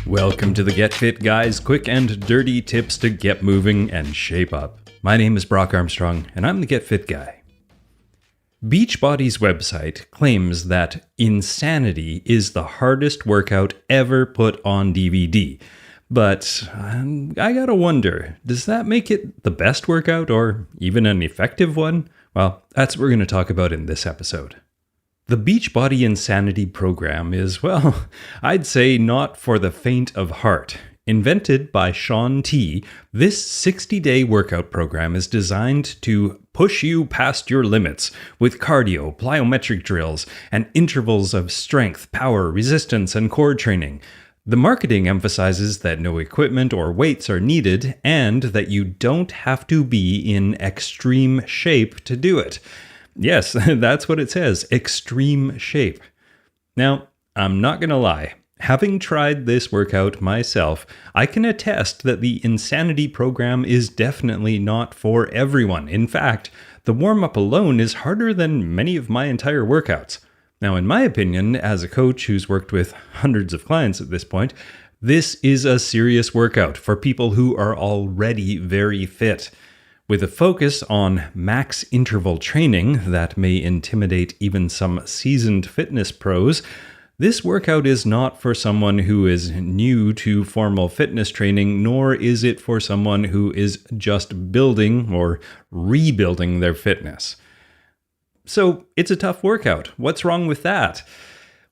Welcome to the Get Fit Guys, quick and dirty tips to get moving and shape up. My name is Brock Armstrong, and I'm the Get Fit Guy. Beachbody's website claims that insanity is the hardest workout ever put on DVD. But I gotta wonder, does that make it the best workout or even an effective one? Well, that's what we're going to talk about in this episode. The Beachbody Insanity program is, well, I'd say not for the faint of heart. Invented by Shaun T, this 60-day workout program is designed to push you past your limits with cardio, plyometric drills, and intervals of strength, power, resistance, and core training. The marketing emphasizes that no equipment or weights are needed and that you don't have to be in extreme shape to do it. Yes, that's what it says, extreme shape. Now, I'm not going to lie. Having tried this workout myself, I can attest that the Insanity program is definitely not for everyone. In fact, the warm-up alone is harder than many of my entire workouts. Now, in my opinion, as a coach who's worked with hundreds of clients at this point, this is a serious workout for people who are already very fit. With a focus on max interval training that may intimidate even some seasoned fitness pros, this workout is not for someone who is new to formal fitness training, nor is it for someone who is just building or rebuilding their fitness. So, it's a tough workout. What's wrong with that?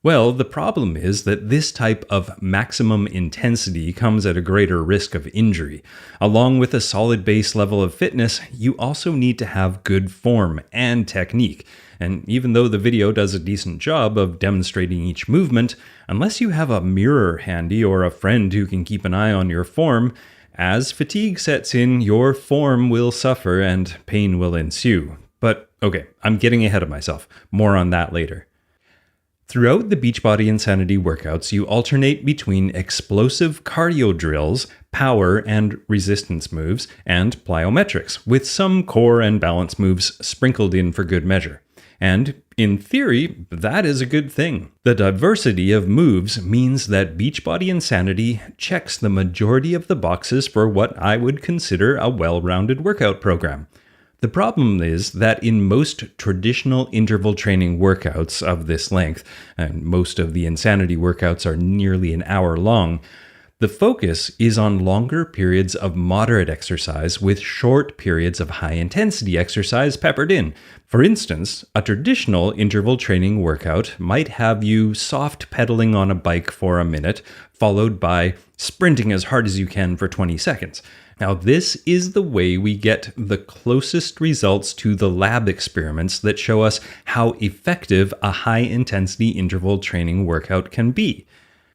Well, the problem is that this type of maximum intensity comes at a greater risk of injury. Along with a solid base level of fitness, you also need to have good form and technique. And even though the video does a decent job of demonstrating each movement, unless you have a mirror handy or a friend who can keep an eye on your form, as fatigue sets in, your form will suffer and pain will ensue. But okay, I'm getting ahead of myself. More on that later. Throughout the Beachbody Insanity workouts, you alternate between explosive cardio drills, power and resistance moves, and plyometrics, with some core and balance moves sprinkled in for good measure. And, in theory, that is a good thing. The diversity of moves means that Beachbody Insanity checks the majority of the boxes for what I would consider a well-rounded workout program. The problem is that in most traditional interval training workouts of this length, and most of the Insanity workouts are nearly an hour long, the focus is on longer periods of moderate exercise with short periods of high-intensity exercise peppered in. For instance, a traditional interval training workout might have you soft pedaling on a bike for a minute, followed by sprinting as hard as you can for 20 seconds. Now, this is the way we get the closest results to the lab experiments that show us how effective a high-intensity interval training workout can be.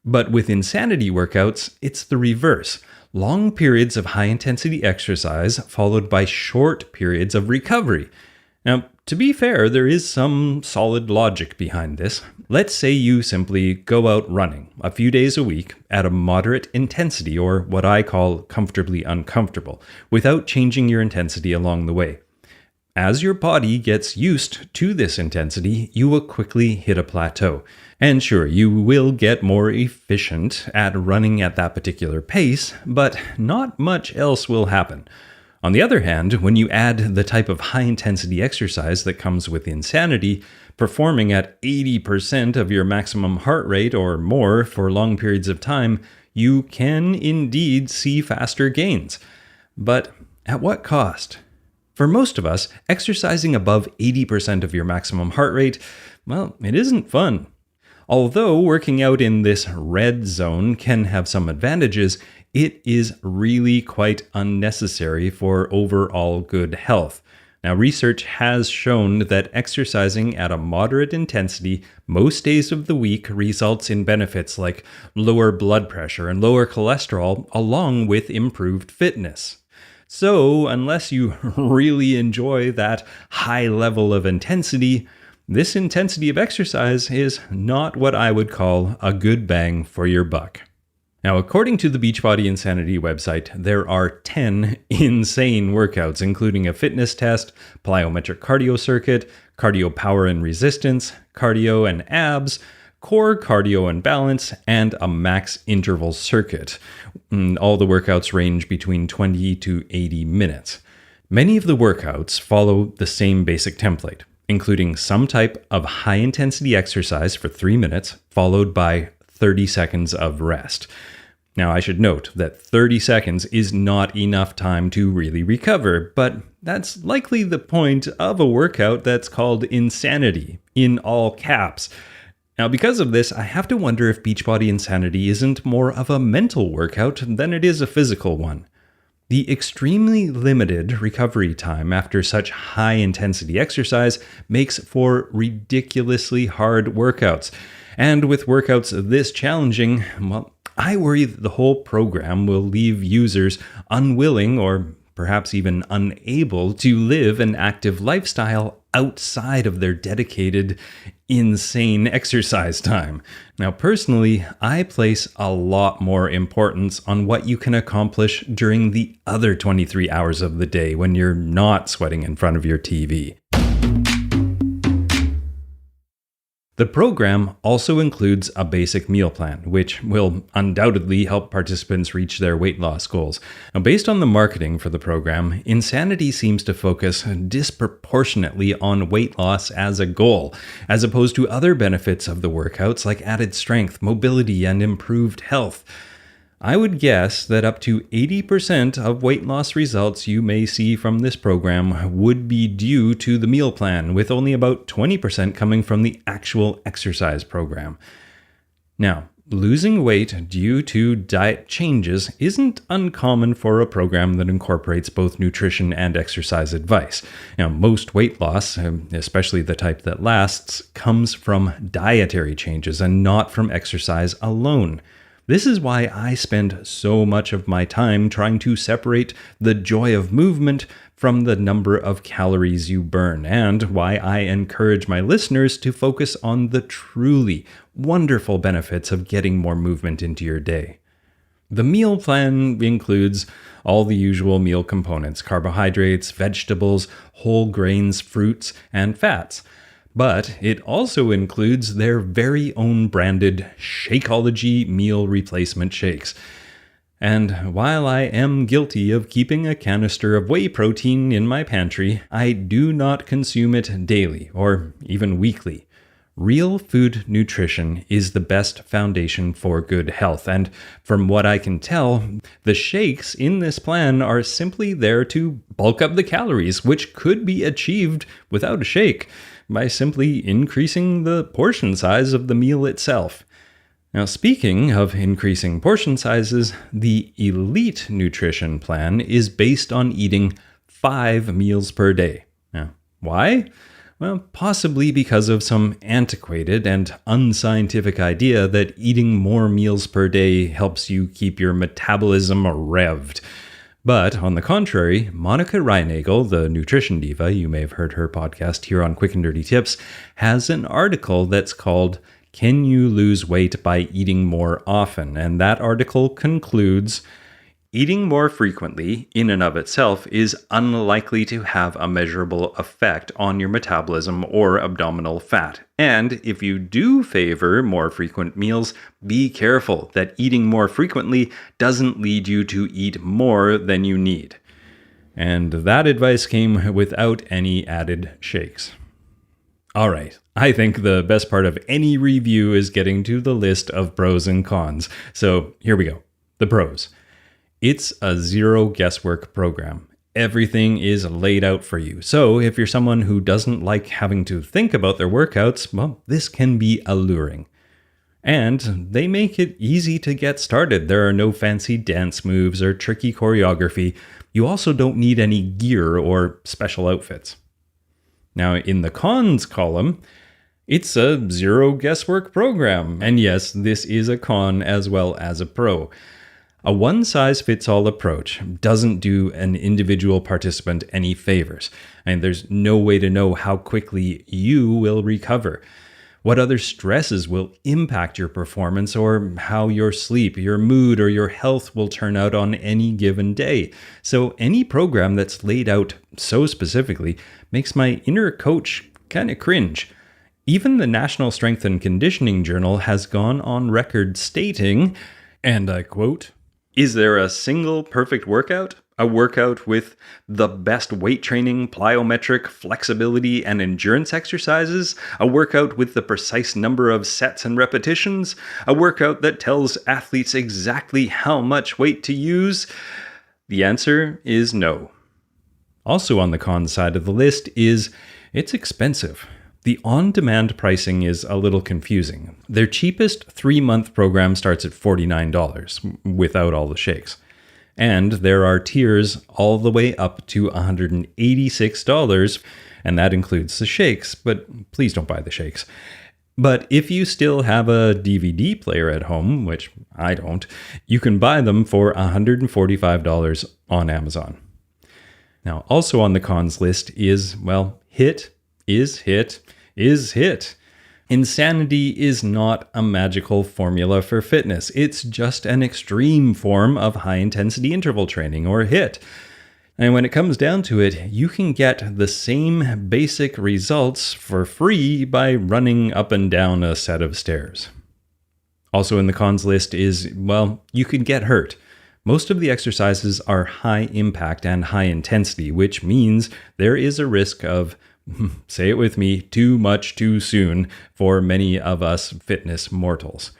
But with Insanity workouts, it's the reverse. Long periods of high-intensity exercise followed by short periods of recovery. Now, to be fair, there is some solid logic behind this. Let's say you simply go out running a few days a week at a moderate intensity, or what I call comfortably uncomfortable, without changing your intensity along the way. As your body gets used to this intensity, you will quickly hit a plateau. And sure, you will get more efficient at running at that particular pace, but not much else will happen. On the other hand, when you add the type of high-intensity exercise that comes with Insanity, performing at 80% of your maximum heart rate or more for long periods of time, you can indeed see faster gains. But at what cost? For most of us, exercising above 80% of your maximum heart rate, well, it isn't fun. Although working out in this red zone can have some advantages, it is really quite unnecessary for overall good health. Now, research has shown that exercising at a moderate intensity most days of the week results in benefits like lower blood pressure and lower cholesterol, along with improved fitness. So, unless you really enjoy that high level of intensity, this intensity of exercise is not what I would call a good bang for your buck. Now, according to the Beachbody Insanity website, there are 10 insane workouts, including a fitness test, plyometric cardio circuit, cardio power and resistance, cardio and abs, core, cardio and balance, and a max interval circuit. All the workouts range between 20 to 80 minutes. Many of the workouts follow the same basic template, including some type of high-intensity exercise for 3 minutes, followed by 30 seconds of rest. Now, I should note that 30 seconds is not enough time to really recover, but that's likely the point of a workout that's called insanity, in all caps. Now, because of this, I have to wonder if Beachbody Insanity isn't more of a mental workout than it is a physical one. The extremely limited recovery time after such high-intensity exercise makes for ridiculously hard workouts. And with workouts this challenging, well, I worry that the whole program will leave users unwilling or perhaps even unable to live an active lifestyle outside of their dedicated, insane exercise time. Now, personally, I place a lot more importance on what you can accomplish during the other 23 hours of the day when you're not sweating in front of your TV. The program also includes a basic meal plan, which will undoubtedly help participants reach their weight loss goals. Now, based on the marketing for the program, Insanity seems to focus disproportionately on weight loss as a goal, as opposed to other benefits of the workouts like added strength, mobility, and improved health. I would guess that up to 80% of weight loss results you may see from this program would be due to the meal plan, with only about 20% coming from the actual exercise program. Now, losing weight due to diet changes isn't uncommon for a program that incorporates both nutrition and exercise advice. Now, most weight loss, especially the type that lasts, comes from dietary changes and not from exercise alone. This is why I spend so much of my time trying to separate the joy of movement from the number of calories you burn, and why I encourage my listeners to focus on the truly wonderful benefits of getting more movement into your day. The meal plan includes all the usual meal components: carbohydrates, vegetables, whole grains, fruits, and fats. But it also includes their very own branded Shakeology meal replacement shakes. And while I am guilty of keeping a canister of whey protein in my pantry, I do not consume it daily or even weekly. Real food nutrition is the best foundation for good health, and from what I can tell, the shakes in this plan are simply there to bulk up the calories, which could be achieved without a shake, by simply increasing the portion size of the meal itself. Now, speaking of increasing portion sizes, the Elite Nutrition Plan is based on eating 5 meals per day. Now, why? Well, possibly because of some antiquated and unscientific idea that eating more meals per day helps you keep your metabolism revved. But on the contrary, Monica Reinagel, the nutrition diva, you may have heard her podcast here on Quick and Dirty Tips, has an article that's called "Can You Lose Weight by Eating More Often?" And that article concludes, eating more frequently in and of itself is unlikely to have a measurable effect on your metabolism or abdominal fat. And if you do favor more frequent meals, be careful that eating more frequently doesn't lead you to eat more than you need. And that advice came without any added shakes. All right, I think the best part of any review is getting to the list of pros and cons. So here we go. The pros. It's a zero guesswork program. Everything is laid out for you. So if you're someone who doesn't like having to think about their workouts, well, this can be alluring. And they make it easy to get started. There are no fancy dance moves or tricky choreography. You also don't need any gear or special outfits. Now, in the cons column, it's a zero guesswork program. And yes, this is a con as well as a pro. A one-size-fits-all approach doesn't do an individual participant any favors, and there's no way to know how quickly you will recover, what other stresses will impact your performance, or how your sleep, your mood, or your health will turn out on any given day. So any program that's laid out so specifically makes my inner coach kind of cringe. Even the National Strength and Conditioning Journal has gone on record stating, and I quote, "Is there a single perfect workout? A workout with the best weight training, plyometric, flexibility, and endurance exercises? A workout with the precise number of sets and repetitions? A workout that tells athletes exactly how much weight to use?" The answer is no. Also on the con side of the list is it's expensive. The on-demand pricing is a little confusing. Their cheapest 3-month program starts at $49 without all the shakes. And there are tiers all the way up to $186, and that includes the shakes, but please don't buy the shakes. But if you still have a DVD player at home, which I don't, you can buy them for $145 on Amazon. Now, also on the cons list is, well, HIIT is HIIT. Insanity is not a magical formula for fitness. It's just an extreme form of high-intensity interval training, or HIIT. And when it comes down to it, you can get the same basic results for free by running up and down a set of stairs. Also in the cons list is, well, you could get hurt. Most of the exercises are high impact and high intensity, which means there is a risk of, say it with me, too much too soon for many of us fitness mortals.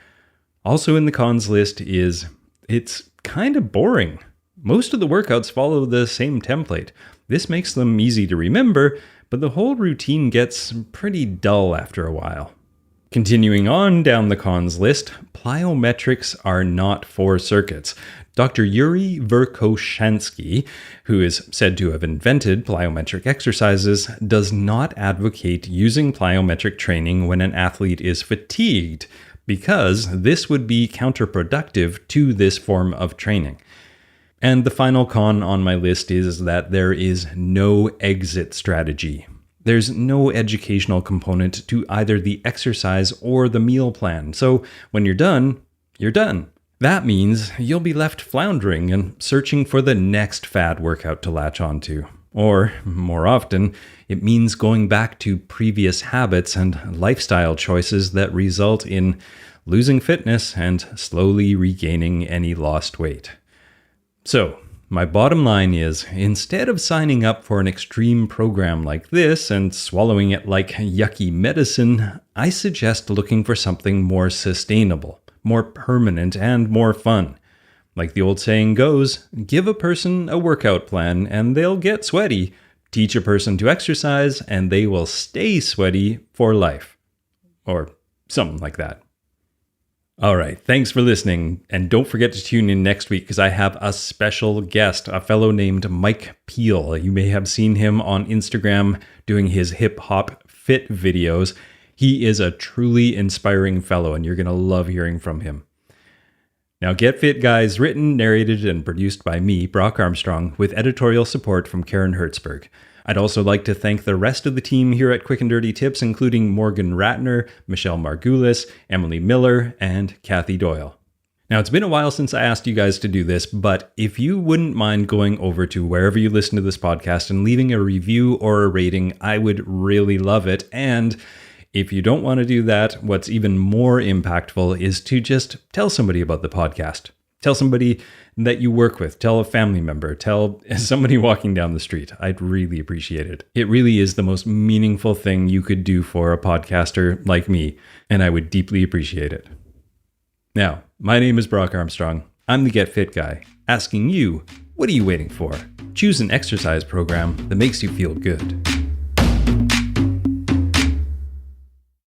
Also in the cons list is, it's kind of boring. Most of the workouts follow the same template. This makes them easy to remember, but the whole routine gets pretty dull after a while. Continuing on down the cons list, plyometrics are not for circuits. Dr. Yuri Verkhoshansky, who is said to have invented plyometric exercises, does not advocate using plyometric training when an athlete is fatigued, because this would be counterproductive to this form of training. And the final con on my list is that there is no exit strategy. There's no educational component to either the exercise or the meal plan. So when you're done, you're done. That means you'll be left floundering and searching for the next fad workout to latch onto. Or, more often, it means going back to previous habits and lifestyle choices that result in losing fitness and slowly regaining any lost weight. So, my bottom line is, instead of signing up for an extreme program like this and swallowing it like yucky medicine, I suggest looking for something more sustainable, more permanent, and more fun. Like the old saying goes, give a person a workout plan and they'll get sweaty. Teach a person to exercise and they will stay sweaty for life. Or something like that. All right, thanks for listening. And don't forget to tune in next week because I have a special guest, a fellow named Mike Peel. You may have seen him on Instagram doing his hip hop fit videos. He is a truly inspiring fellow, and you're going to love hearing from him. Now, Get Fit Guys, written, narrated, and produced by me, Brock Armstrong, with editorial support from Karen Hertzberg. I'd also like to thank the rest of the team here at Quick and Dirty Tips, including Morgan Ratner, Michelle Margulis, Emily Miller, and Kathy Doyle. Now, it's been a while since I asked you guys to do this, but if you wouldn't mind going over to wherever you listen to this podcast and leaving a review or a rating, I would really love it. And if you don't want to do that, what's even more impactful is to just tell somebody about the podcast. Tell somebody that you work with. Tell a family member. Tell somebody walking down the street. I'd really appreciate it. It really is the most meaningful thing you could do for a podcaster like me, and I would deeply appreciate it. Now, my name is Brock Armstrong. I'm the Get Fit Guy, asking you, what are you waiting for? Choose an exercise program that makes you feel good.